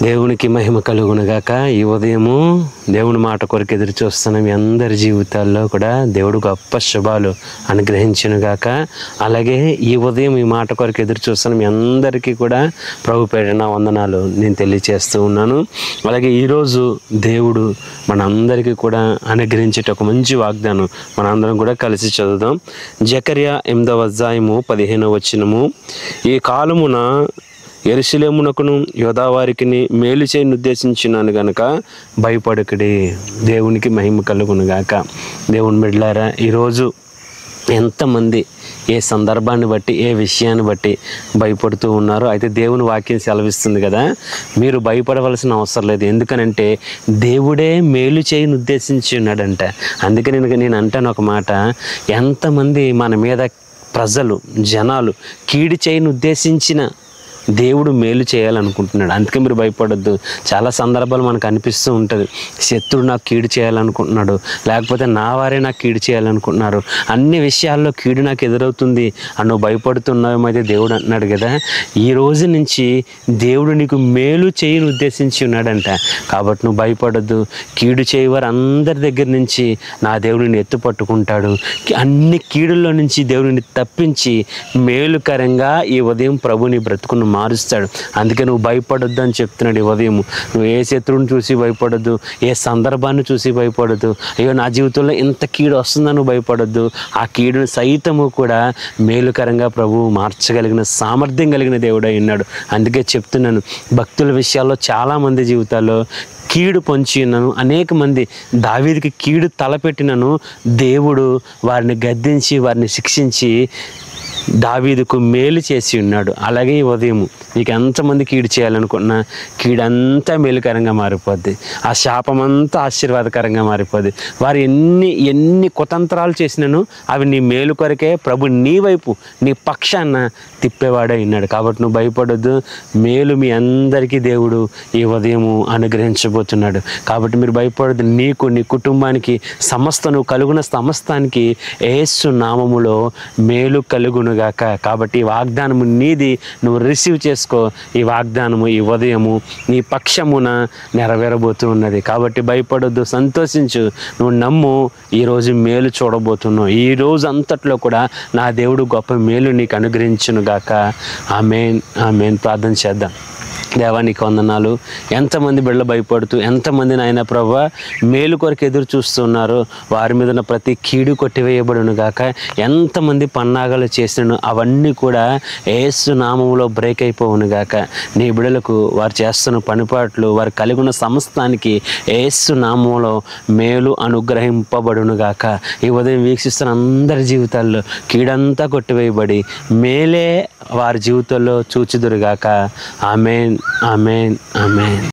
దేవునికి మహిమ కలుగునుగాక. ఈ ఉదయము దేవుని మాట కొరకు ఎదురు చూస్తున్న మీ అందరి జీవితాల్లో కూడా దేవుడు గొప్ప శుభాలు అనుగ్రహించునుగాక. అలాగే ఈ ఉదయం ఈ మాట కొరకు ఎదురు చూస్తున్న మీ అందరికీ కూడా ప్రభు పేరిట వందనాలు నేను తెలియజేస్తూ ఉన్నాను. అలాగే ఈరోజు దేవుడు మనందరికీ కూడా అనుగ్రహించేట ఒక మంచి వాగ్దానం మనందరం కూడా కలిసి చదువుదాం. జకర్యా 8వ అధ్యాయము 15వ వచనము. ఈ కాలమున యెరూషలేమునకును యూదా వారికిని మేలు చేయని ఉద్దేశించినాను గనుక భయపడకుడి. దేవునికి మహిమ కలుగునుగాక. దేవుని బిడ్డలారా, ఈరోజు ఎంతమంది ఏ సందర్భాన్ని బట్టి ఏ విషయాన్ని బట్టి భయపడుతూ ఉన్నారో అయితే దేవుని వాక్యం సెలవిస్తుంది కదా, మీరు భయపడవలసిన అవసరం లేదు. ఎందుకనంటే దేవుడే మేలు చేయని ఉద్దేశించి ఉన్నాడంట. అందుకని నేను అంటాను ఒక మాట, ఎంతమంది మన మీద ప్రజలు జనాలు కీడు చేయని ఉద్దేశించిన దేవుడు మేలు చేయాలనుకుంటున్నాడు. అందుకే మీరు భయపడొద్దు. చాలా సందర్భాలు మనకు అనిపిస్తూ ఉంటుంది, శత్రుడు నాకు కీడు చేయాలనుకుంటున్నాడు, లేకపోతే నా వారే నాకు కీడు చేయాలనుకుంటున్నారు, అన్ని విషయాల్లో కీడు నాకు ఎదురవుతుంది అని నువ్వు భయపడుతున్నావేమైతే దేవుడు అంటున్నాడు కదా, ఈ రోజు నుంచి దేవుడు నీకు మేలు చేయని ఉద్దేశించి ఉన్నాడంట. కాబట్టి నువ్వు భయపడొద్దు. కీడు చేయవారు అందరి దగ్గర నుంచి నా దేవుడిని ఎత్తు పట్టుకుంటాడు. అన్ని కీడుల్లో నుంచి దేవుడిని తప్పించి మేలుకరంగా ఈ ఉదయం ప్రభుని బ్రతుకును మారుస్తాడు. అందుకే నువ్వు భయపడొద్దు అని చెప్తున్నాడు ఈ ఉదయం. నువ్వు ఏ శత్రువుని చూసి భయపడొద్దు, ఏ సందర్భాన్ని చూసి భయపడొద్దు. అయ్యో నా జీవితంలో ఇంత కీడు వస్తుందని నువ్వు భయపడొద్దు. ఆ కీడును సైతము కూడా మేలుకరంగా ప్రభువు మార్చగలిగిన సామర్థ్యం కలిగిన దేవుడై ఉన్నాడు. అందుకే చెప్తున్నాను, భక్తుల విషయాల్లో చాలామంది జీవితాల్లో కీడు పొంచి ఉన్నాను. అనేక మంది దావీదుకి కీడు తలపెట్టినను దేవుడు వారిని గద్దించి వారిని శిక్షించి దావీదుకు మేలు చేసి ఉన్నాడు. అలాగే ఈ ఉదయం నీకు ఎంతమంది కీడు చేయాలనుకున్నా కీడంతా మేలుకరంగా మారిపోద్ది. ఆ శాపమంతా ఆశీర్వాదకరంగా మారిపోద్ది. వారు ఎన్ని కుతంత్రాలు చేసినాను అవి నీ మేలు కొరకే ప్రభు నీ వైపు నీ పక్షాన తిప్పేవాడే ఉన్నాడు. కాబట్టి నువ్వు భయపడొద్దు. మేలు మీ అందరికీ దేవుడు ఈ ఉదయము అనుగ్రహించబోతున్నాడు. కాబట్టి మీరు భయపడొద్దు. నీకు నీ కుటుంబానికి నువ్వు కలుగున సమస్తానికి యేసు నామములో మేలు కలుగును గాక. కాబట్టి ఈ వాగ్దానము నీది, నువ్వు రిసీవ్ చేసుకో. ఈ వాగ్దానము ఈ ఉదయము నీ పక్షమున నెరవేరబోతూ ఉన్నది. కాబట్టి భయపడొద్దు, సంతోషించు, నువ్వు నమ్ము. ఈరోజు మేలు చూడబోతున్నావు. ఈ రోజు అంతట్లో కూడా నా దేవుడు గొప్ప మేలు నీకు అనుగ్రహించును గాక. ఆమేన్, ఆమేన్. ప్రార్థన చేద్దాం. దేవా నీకు వందనాలు. ఎంతమంది బిడ్డలు భయపడుతూ, ఎంతమంది నాయన ప్రభువా మేలు కొరకు ఎదురు చూస్తున్నారు, వారి మీద ఉన్న ప్రతి కీడు కొట్టివేయబడును గాక. ఎంతమంది పన్నాగాలు చేసినను అవన్నీ కూడా యేసు నామములో బ్రేక్ అయిపోవును గాక. నీ బిడ్డలకు వారు చేస్తున్న పనిపాట్లు, వారు కలిగి ఉన్న సమస్తానికి యేసు నామములో మేలు అనుగ్రహింపబడును గాక. ఈ ఉదయం వీక్షిస్తున్న అందరి జీవితాల్లో కీడంతా కొట్టివేయబడి మేలే వారి జీవితంలో చూచుదురుగాక. ఆమేన్, ఆమేన్, ఆమేన్.